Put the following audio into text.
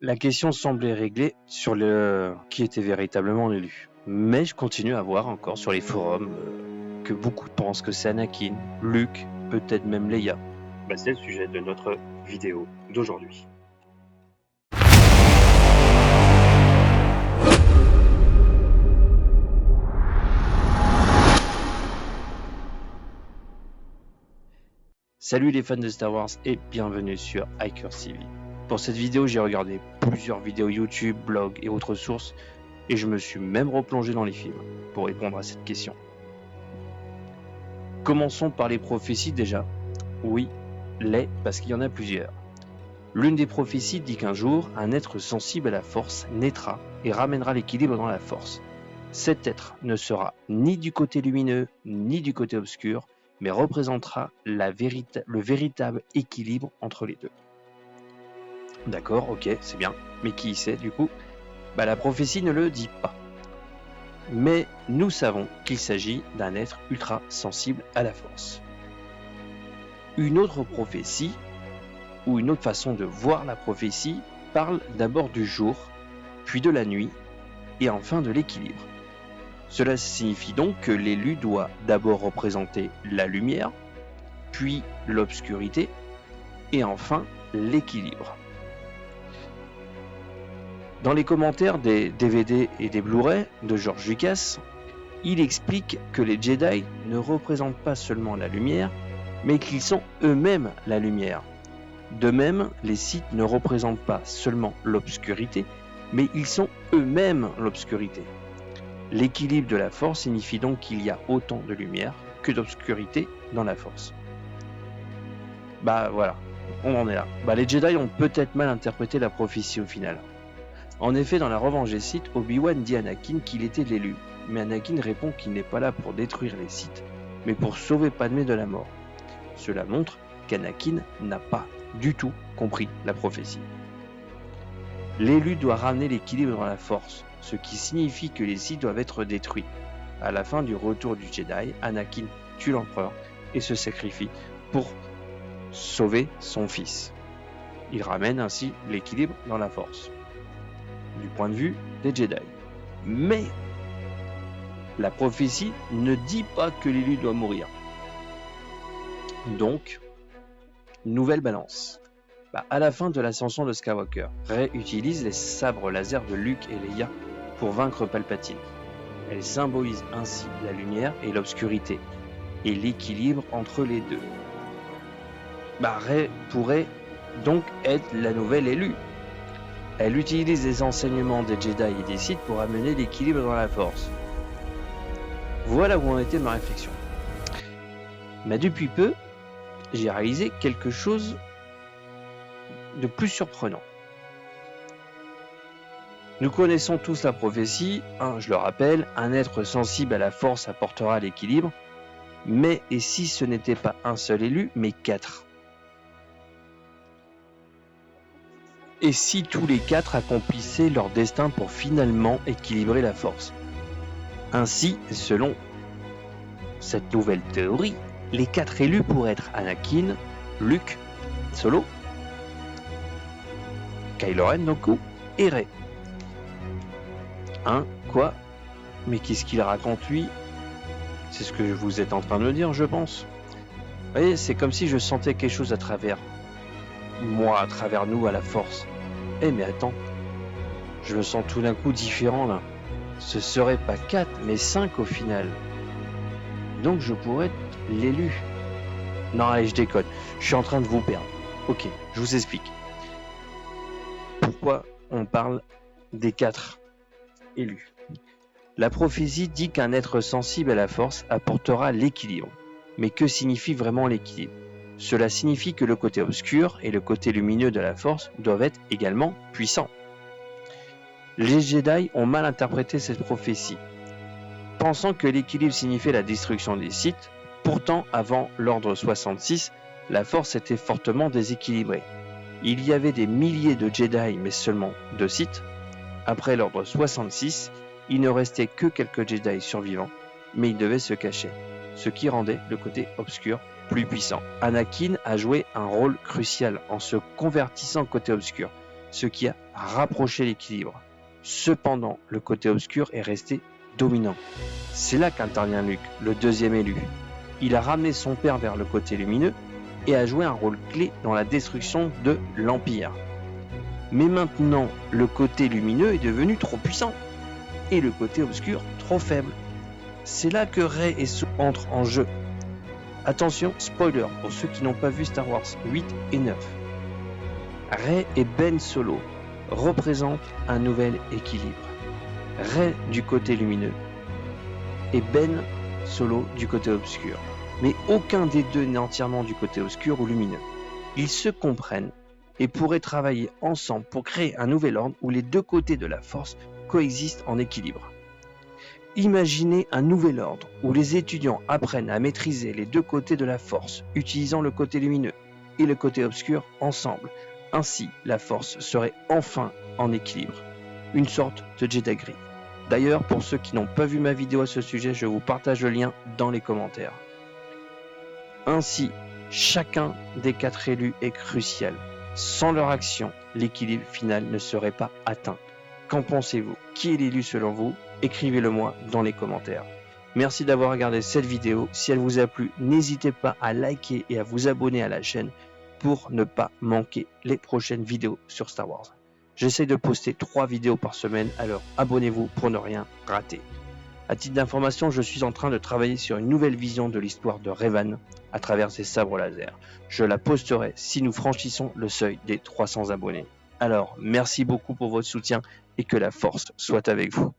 La question semblait réglée sur qui était véritablement l'élu. Mais je continue à voir encore sur les forums que beaucoup pensent que c'est Anakin, Luke, peut-être même Leia. C'est le sujet de notre vidéo d'aujourd'hui. Salut les fans de Star Wars et bienvenue sur Hiker TV. Pour cette vidéo, j'ai regardé plusieurs vidéos YouTube, blogs et autres sources et je me suis même replongé dans les films pour répondre à cette question. Commençons par les prophéties déjà. Oui, parce qu'il y en a plusieurs. L'une des prophéties dit qu'un jour, un être sensible à la force naîtra et ramènera l'équilibre dans la force. Cet être ne sera ni du côté lumineux ni du côté obscur, mais représentera le véritable équilibre entre les deux. D'accord, ok, c'est bien. Mais qui sait du coup ? La prophétie ne le dit pas. Mais nous savons qu'il s'agit d'un être ultra sensible à la force. Une autre prophétie, ou une autre façon de voir la prophétie, parle d'abord du jour, puis de la nuit, et enfin de l'équilibre. Cela signifie donc que l'élu doit d'abord représenter la lumière, puis l'obscurité, et enfin l'équilibre. Dans les commentaires des DVD et des Blu-ray de George Lucas, il explique que les Jedi ne représentent pas seulement la lumière, mais qu'ils sont eux-mêmes la lumière. De même, les Sith ne représentent pas seulement l'obscurité, mais ils sont eux-mêmes l'obscurité. L'équilibre de la force signifie donc qu'il y a autant de lumière que d'obscurité dans la force. Voilà, on en est là. Les Jedi ont peut-être mal interprété la prophétie au final. En effet, dans la Revanche des Sith, Obi-Wan dit à Anakin qu'il était l'élu, mais Anakin répond qu'il n'est pas là pour détruire les Sith, mais pour sauver Padmé de la mort. Cela montre qu'Anakin n'a pas du tout compris la prophétie. L'élu doit ramener l'équilibre dans la force, ce qui signifie que les Sith doivent être détruits. À la fin du retour du Jedi, Anakin tue l'empereur et se sacrifie pour sauver son fils. Il ramène ainsi l'équilibre dans la force, du point de vue des Jedi. Mais la prophétie ne dit pas que l'élu doit mourir. Donc, nouvelle balance. À la fin de l'ascension de Skywalker, Rey utilise les sabres laser de Luke et Leia pour vaincre Palpatine. Elle symbolise ainsi la lumière et l'obscurité, et l'équilibre entre les deux. Rey pourrait donc être la nouvelle élue. Elle utilise les enseignements des Jedi et des Sith pour amener l'équilibre dans la Force. Voilà où en était ma réflexion. Mais depuis peu, j'ai réalisé quelque chose de plus surprenant. Nous connaissons tous la prophétie, je le rappelle, un être sensible à la force apportera l'équilibre, mais et si ce n'était pas un seul élu, mais 4 ? Et si tous les 4 accomplissaient leur destin pour finalement équilibrer la force ? Ainsi, selon cette nouvelle théorie, les 4 élus pourraient être Anakin, Luke, Solo, Kylo Ren, Dooku et Rey. Quoi ? Mais qu'est-ce qu'il raconte lui ? C'est ce que vous êtes en train de me dire, je pense. Vous voyez, c'est comme si je sentais quelque chose à travers moi, à travers nous, à la force. Mais attends, je me sens tout d'un coup différent là. Ce serait pas 4, mais 5 au final. Donc je pourrais être l'élu. Non, allez, je déconne. Je suis en train de vous perdre. Ok, je vous explique. Pourquoi on parle des 4 élus ? La prophétie dit qu'un être sensible à la force apportera l'équilibre. Mais que signifie vraiment l'équilibre ? Cela signifie que le côté obscur et le côté lumineux de la force doivent être également puissants. Les Jedi ont mal interprété cette prophétie, pensant que l'équilibre signifiait la destruction des Sith. Pourtant, avant l'ordre 66, la force était fortement déséquilibrée. Il y avait des milliers de Jedi, mais seulement 2 Sith. Après l'ordre 66, il ne restait que quelques Jedi survivants, mais ils devaient se cacher, ce qui rendait le côté obscur plus puissant. Anakin a joué un rôle crucial en se convertissant côté obscur, ce qui a rapproché l'équilibre. Cependant, le côté obscur est resté dominant. C'est là qu'intervient Luke, le deuxième élu. Il a ramené son père vers le côté lumineux et a joué un rôle clé dans la destruction de l'Empire. Mais maintenant, le côté lumineux est devenu trop puissant et le côté obscur trop faible. C'est là que Rey et Solo entrent en jeu. Attention, spoiler pour ceux qui n'ont pas vu Star Wars 8 et 9. Rey et Ben Solo représentent un nouvel équilibre. Rey du côté lumineux et Ben Solo du côté obscur. Mais aucun des deux n'est entièrement du côté obscur ou lumineux. Ils se comprennent et pourraient travailler ensemble pour créer un nouvel ordre où les deux côtés de la force coexistent en équilibre. Imaginez un nouvel ordre où les étudiants apprennent à maîtriser les deux côtés de la force, utilisant le côté lumineux et le côté obscur ensemble. Ainsi, la force serait enfin en équilibre. Une sorte de Jedi gris. D'ailleurs, pour ceux qui n'ont pas vu ma vidéo à ce sujet, je vous partage le lien dans les commentaires. Ainsi, chacun des 4 élus est crucial. Sans leur action, l'équilibre final ne serait pas atteint. Qu'en pensez-vous? Qui est l'élu selon vous? Écrivez-le moi dans les commentaires. Merci d'avoir regardé cette vidéo. Si elle vous a plu, n'hésitez pas à liker et à vous abonner à la chaîne pour ne pas manquer les prochaines vidéos sur Star Wars. J'essaie de poster 3 vidéos par semaine, alors abonnez-vous pour ne rien rater. À titre d'information, je suis en train de travailler sur une nouvelle vision de l'histoire de Revan à travers ses sabres laser. Je la posterai si nous franchissons le seuil des 300 abonnés. Alors, merci beaucoup pour votre soutien et que la force soit avec vous.